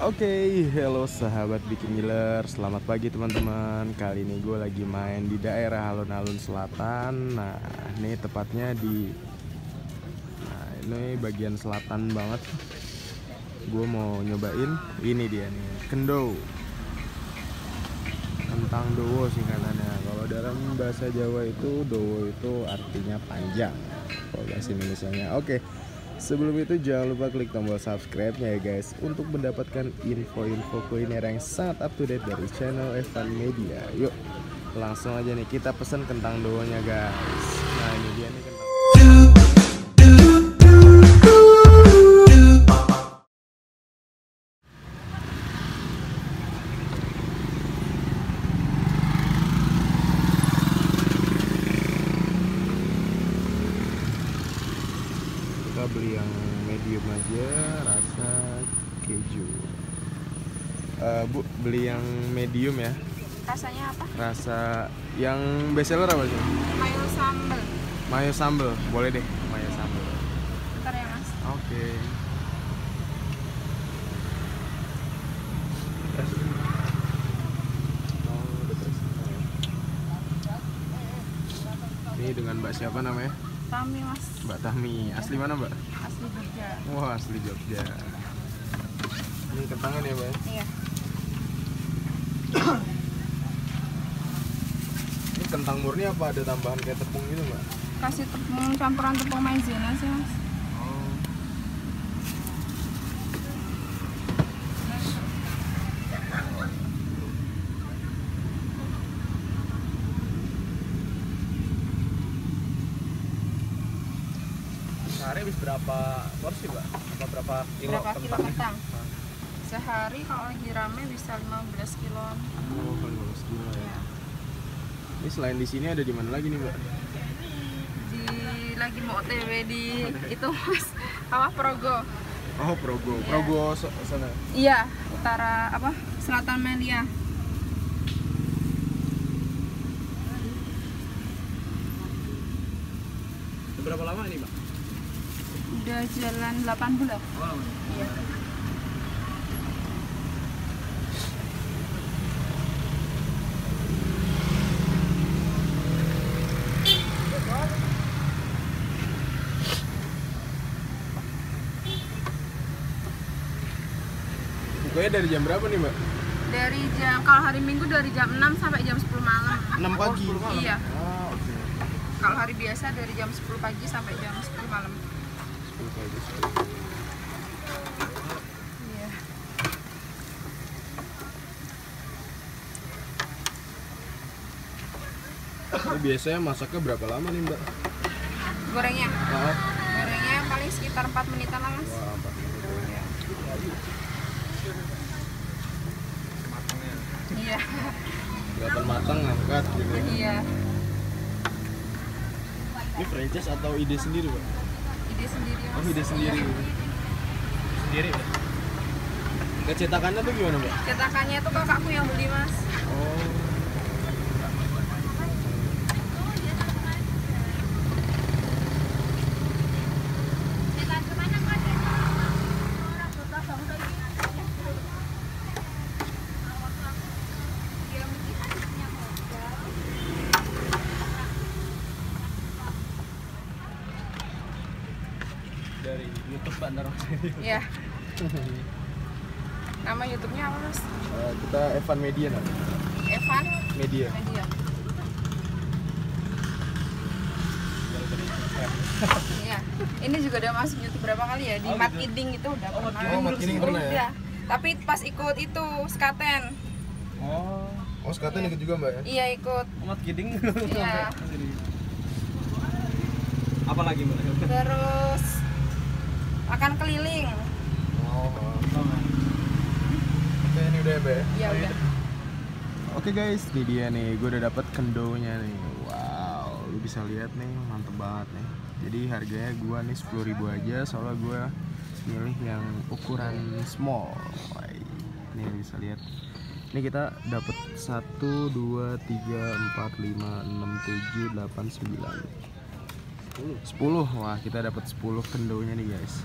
Oke, hello sahabat Bikin Giler, selamat pagi teman-teman. Kali ini gue lagi main di daerah alun-alun selatan. Nah, ini tepatnya ini bagian selatan banget. Gue mau nyobain, ini dia nih, kendo, kentang dowo singkatannya. Kalau dalam bahasa Jawa itu dowo itu artinya panjang. Kalau bahasa Indonesianya, oke. Sebelum itu jangan lupa klik tombol subscribe-nya ya guys, untuk mendapatkan info-info kuliner yang sangat up to date dari channel Evan Media. Yuk langsung aja nih kita pesen kentang dowonya guys. Nah ini dia nih kentang. Kita beli yang medium aja, rasa keju. Bu, beli yang medium ya. Rasanya apa? Rasa yang best seller apa sih? Mayo sambal. Mayo sambal, boleh deh mayo sambal. Bentar ya mas. Oke. Ini dengan Mbak siapa namanya? Tami mas. Mbak Tahmi. Asli mana Mbak? Asli Jogja. Wah asli Jogja. Ini kentangnya nih Mbak. Iya. Ini kentang murni apa ada tambahan kayak tepung gitu Mbak? Kasih tepung campuran tepung maizena sih mas. Oh. Sehari habis berapa porsi Mbak? Apa berapa kilo Berapa kilo kentangnya? kentang? Sehari kalau lagi rame bisa 15 kiloan. Oh, 15 kilo ya. Ya. Ini selain di sini ada di mana lagi nih Mbak? Lagi mau OTW di itu mas. Apa Progo? Oh Progo, Iya. Progo sana. Iya, utara apa? Selatan Melia. Berapa lama ini Mbak? Udah jalan 8 bulan. Oh, Iya. bukanya dari jam berapa nih Mbak? Dari jam kalau hari Minggu dari jam 6 sampai jam 10 malam. 6 pagi. Iya. Ah, oke. Kalau hari biasa dari jam 10 pagi sampai jam 10 malam. 10 pagi. Iya. Ini biasanya masaknya berapa lama nih Mbak? Gorengnya. Ah, Gorengnya paling sekitar 4 menitan lah, Mas. wah, 4 menit. Iya. Matangnya. Iya. Kelihatan matang ngangkat gitu. Iya. Ini franchise atau ide sendiri Mbak? Ide sendiri, Mas. Oh ide sendiri. Sendiri Mbak? Kecetakannya tuh gimana Mbak? Cetakannya itu kakakku yang beli, Mas. Oh. Dari YouTube Bandar Iya. Nama YouTube-nya apa, Mas? kita Evan Media namanya. Evan Media. Media. Iya. Ini juga udah masuk YouTube berapa kali ya? Di Oh, Mat gitu. Kiding itu udah pernah. Oh, Mat Kiding pernah ya? Iya. Tapi pas ikut itu Skaten. Oh. Oh, sekarang ikut juga Mbak ya? Iya, ikut. Mat Kiding. Iya. Apa lagi Mbak? Terus makan keliling. Oh. Oke, ini udah ya Mbak ya? Iya, udah. Oke guys, ini dia nih, gue udah dapet kendonya nih. Wow, lu bisa lihat nih, mantep banget nih. Jadi harganya gue nih 10.000 aja, soalnya gue milih yang ukuran small. Wah, nih lu bisa lihat. Ini kita dapat 1, 2, 3, 4, 5, 6, 7, 8, 9, 10. Wah, kita dapat 10 kendonya nih guys.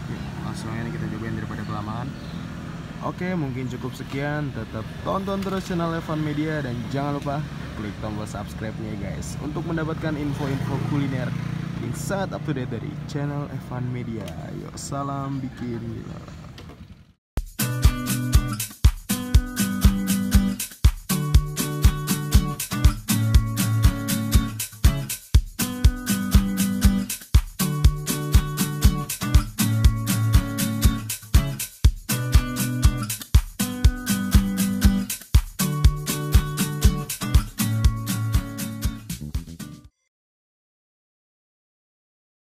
Oke, langsung langsung aja nih kita cobain daripada kelamaan. Oke, mungkin cukup sekian. Tetap tonton terus channel Evan Media dan jangan lupa klik tombol subscribe-nya guys untuk mendapatkan info-info kuliner yang sangat up to date dari channel Evan Media. Yuk, salam bikin gila.